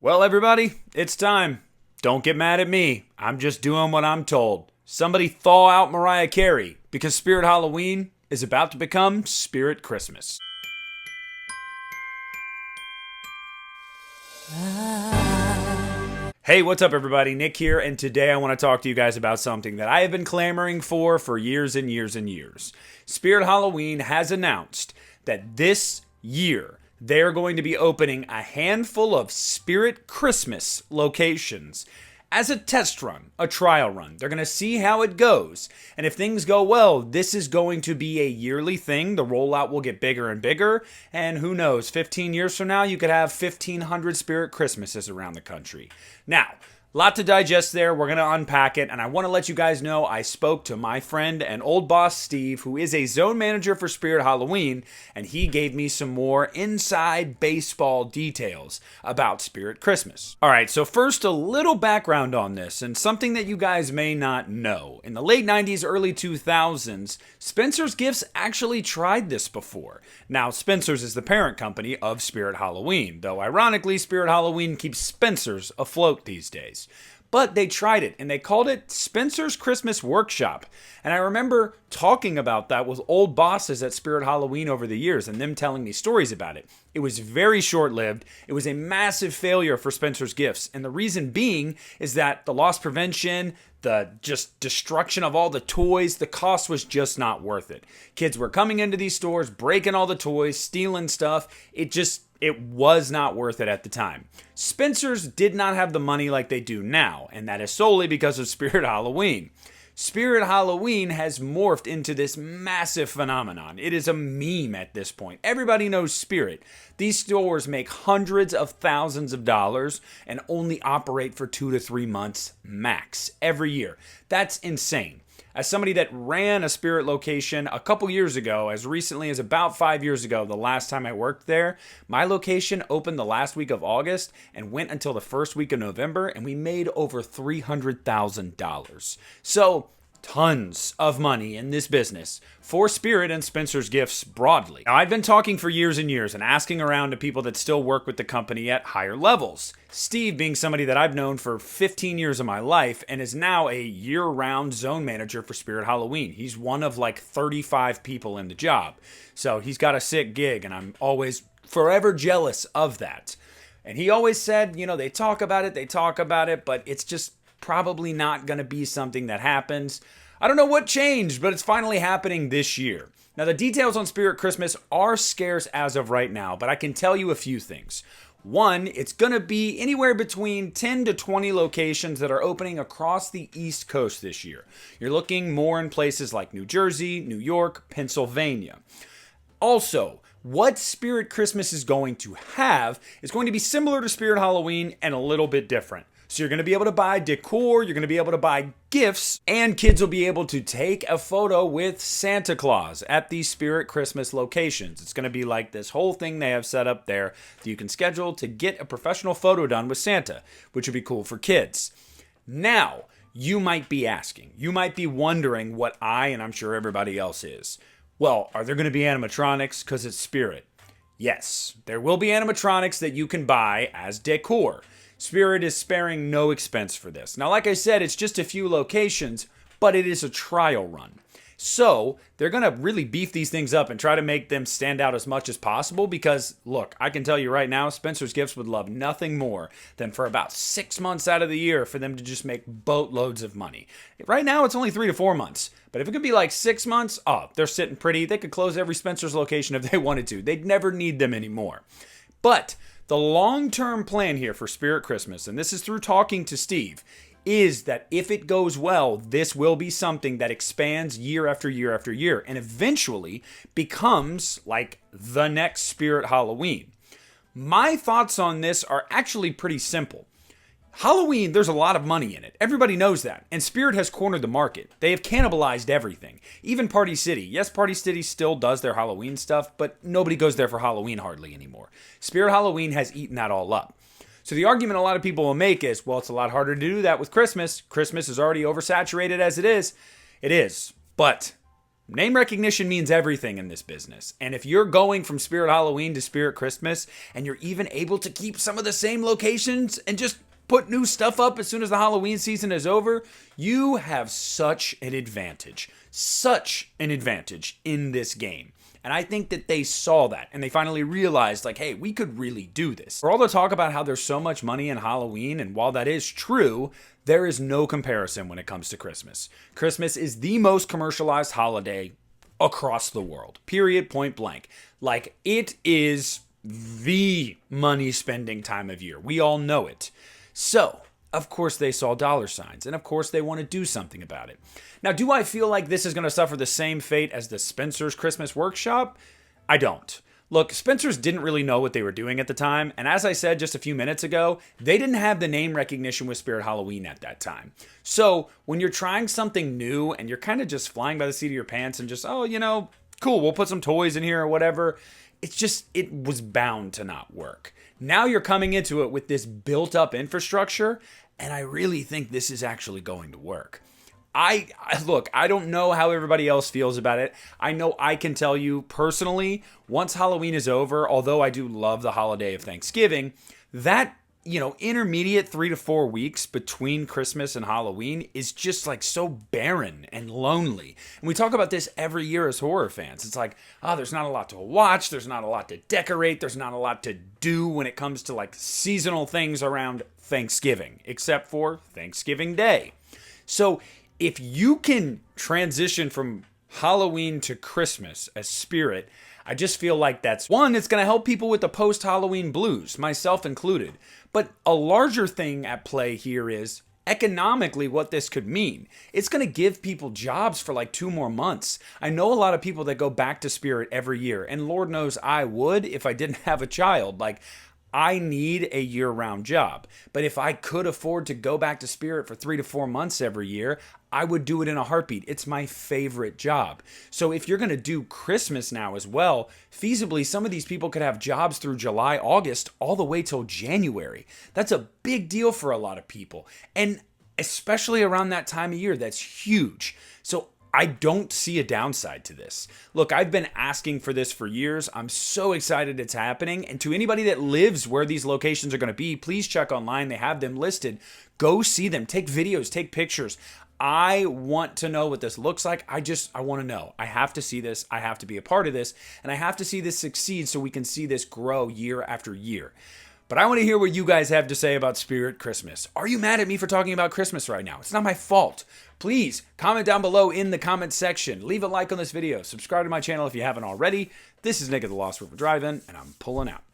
Well, everybody, it's time. Don't get mad at me. I'm just doing what I'm told. Somebody thaw out Mariah Carey because Spirit Halloween is about to become Spirit Christmas. Hey, what's up, everybody? Nick here, and today I want to talk to you guys about something that I have been clamoring for years and years and years. Spirit Halloween has announced that this year they're going to be opening a handful of Spirit Christmas locations as a test run, a trial run. They're going to see how it goes. And if things go well, this is going to be a yearly thing. The rollout will get bigger and bigger. And who knows, 15 years from now, you could have 1,500 Spirit Christmases around the country. Now, a lot to digest there. We're going to unpack it. And I want to let you guys know I spoke to my friend and old boss, Steve, who is a zone manager for Spirit Halloween. And he gave me some more inside baseball details about Spirit Christmas. All right, so first, a little background on this and something that you guys may not know. In the late 90s, early 2000s, Spencer's Gifts actually tried this before. Now, Spencer's is the parent company of Spirit Halloween, though ironically, Spirit Halloween keeps Spencer's afloat these days. But they tried it, and they called it Spencer's Christmas Workshop. And I remember talking about that with old bosses at Spirit Halloween over the years, and them telling me stories about it. It was very short-lived. It was a massive failure for Spencer's Gifts. And the reason being is that the loss prevention, the just destruction of all the toys, the cost was just not worth it. Kids were coming into these stores, breaking all the toys, stealing stuff. It was not worth it at the time. Spencer's did not have the money like they do now, and that is solely because of Spirit Halloween. Spirit Halloween has morphed into this massive phenomenon. It is a meme at this point. Everybody knows Spirit. These stores make hundreds of thousands of dollars and only operate for 2 to 3 months max every year. That's insane. As somebody that ran a Spirit location a couple years ago, as recently as about 5 years ago, the last time I worked there, my location opened the last week of August and went until the first week of November, and we made over $300,000. So, tons of money in this business for Spirit and Spencer's Gifts broadly. Now, I've been talking for years and years and asking around to people that still work with the company at higher levels. Steve being somebody that I've known for 15 years of my life and is now a year-round zone manager for Spirit Halloween. He's one of like 35 people in the job. So he's got a sick gig, and I'm always forever jealous of that. And he always said, they talk about it, but it's just probably not going to be something that happens. I don't know what changed, but it's finally happening this year. Now, the details on Spirit Christmas are scarce as of right now, but I can tell you a few things. One, it's going to be anywhere between 10 to 20 locations that are opening across the East Coast this year. You're looking more in places like New Jersey, New York, Pennsylvania. Also, what Spirit Christmas is going to have is going to be similar to Spirit Halloween and a little bit different. So you're going to be able to buy decor, you're going to be able to buy gifts, and kids will be able to take a photo with Santa Claus at these Spirit Christmas locations. It's going to be like this whole thing they have set up there that you can schedule to get a professional photo done with Santa, which would be cool for kids. Now, you might be asking, you might be wondering what and I'm sure everybody else is. Well, are there going to be animatronics because it's Spirit? Yes, there will be animatronics that you can buy as decor. Spirit is sparing no expense for this. Now, like I said, it's just a few locations, but it is a trial run. So they're going to really beef these things up and try to make them stand out as much as possible because, look, I can tell you right now, Spencer's Gifts would love nothing more than for about 6 months out of the year for them to just make boatloads of money. Right now, it's only 3 to 4 months. But if it could be like 6 months, they're sitting pretty. They could close every Spencer's location if they wanted to. They'd never need them anymore. But the long-term plan here for Spirit Christmas, and this is through talking to Steve, is that if it goes well, this will be something that expands year after year after year and eventually becomes like the next Spirit Halloween. My thoughts on this are actually pretty simple. Halloween, there's a lot of money in it. Everybody knows that. And Spirit has cornered the market. They have cannibalized everything. Even Party City. Yes, Party City still does their Halloween stuff, but nobody goes there for Halloween hardly anymore. Spirit Halloween has eaten that all up. So the argument a lot of people will make is, well, it's a lot harder to do that with Christmas. Christmas is already oversaturated as it is. It is. But name recognition means everything in this business. And if you're going from Spirit Halloween to Spirit Christmas, and you're even able to keep some of the same locations and just put new stuff up as soon as the Halloween season is over, you have such an advantage in this game. And I think that they saw that and they finally realized, like, hey, we could really do this. For all the talk about how there's so much money in Halloween, and while that is true, there is no comparison when it comes to Christmas. Christmas is the most commercialized holiday across the world, period, point blank. Like, it is the money spending time of year. We all know it. So, of course, they saw dollar signs, and of course, they want to do something about it. Now, do I feel like this is going to suffer the same fate as the Spencer's Christmas Workshop? I don't. Look, Spencer's didn't really know what they were doing at the time, and as I said just a few minutes ago, they didn't have the name recognition with Spirit Halloween at that time. So, when you're trying something new and you're kind of just flying by the seat of your pants and just, oh, you know, cool, we'll put some toys in here or whatever, it was bound to not work. Now you're coming into it with this built-up infrastructure, and I really think this is actually going to work. Look, I don't know how everybody else feels about it. I know I can tell you personally, once Halloween is over, although I do love the holiday of Thanksgiving, that, intermediate 3 to 4 weeks between Christmas and Halloween is just like so barren and lonely. And we talk about this every year as horror fans. It's like, there's not a lot to watch. There's not a lot to decorate. There's not a lot to do when it comes to like seasonal things around Thanksgiving, except for Thanksgiving Day. So if you can transition from Halloween to Christmas as Spirit, I just feel like that's one, it's going to help people with the post-Halloween blues, myself included. But a larger thing at play here is economically what this could mean. It's going to give people jobs for like 2 more months. I know a lot of people that go back to Spirit every year, and Lord knows I would if I didn't have a child. Like, I need a year-round job. But if I could afford to go back to Spirit for 3 to 4 months every year, I would do it in a heartbeat. It's my favorite job. So if you're going to do Christmas now as well, feasibly, some of these people could have jobs through July, August, all the way till January. That's a big deal for a lot of people. And especially around that time of year, that's huge. So I don't see a downside to this. Look, I've been asking for this for years. I'm so excited it's happening. And to anybody that lives where these locations are going to be, please check online. They have them listed. Go see them. Take videos. Take pictures. I want to know what this looks like. I want to know. I have to see this. I have to be a part of this. And I have to see this succeed so we can see this grow year after year. But I want to hear what you guys have to say about Spirit Christmas. Are you mad at me for talking about Christmas right now? It's not my fault. Please comment down below in the comment section. Leave a like on this video. Subscribe to my channel if you haven't already. This is Nick at the Lost River Drive-In, and I'm pulling out.